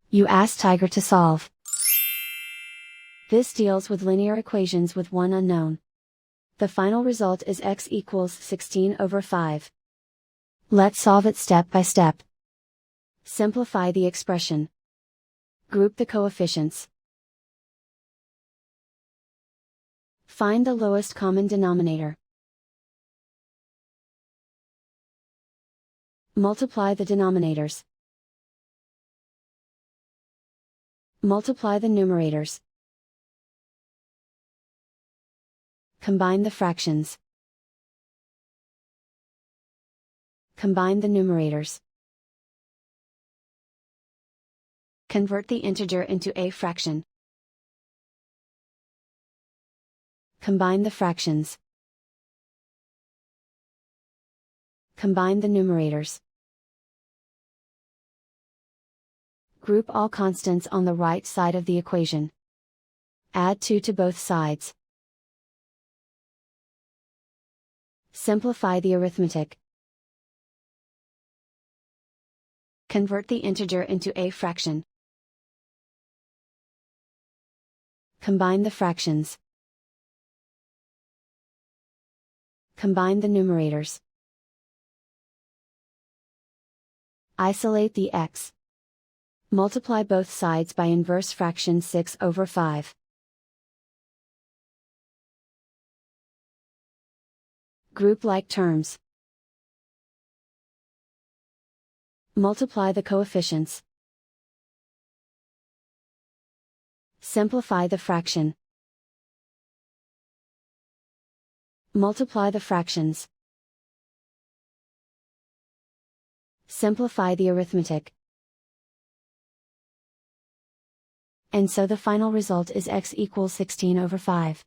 You ask Tiger to solve. This deals with linear equations with one unknown. The final result is x equals 16/5. Let's solve it step by step. Simplify the expression. Group the coefficients. Find the lowest common denominator. Multiply the denominators. Multiply the numerators. Combine the fractions. Combine the numerators. Convert the integer into a fraction. Combine the fractions. Combine the numerators. Group all constants on the right side of the equation. Add 2 to both sides. Simplify the arithmetic. Convert the integer into a fraction. Combine the fractions. Combine the numerators. Isolate the x. Multiply both sides by inverse fraction 6/5. Group like terms. Multiply the coefficients. Simplify the fraction. Multiply the fractions. Simplify the arithmetic. And so the final result is x equals 16/5.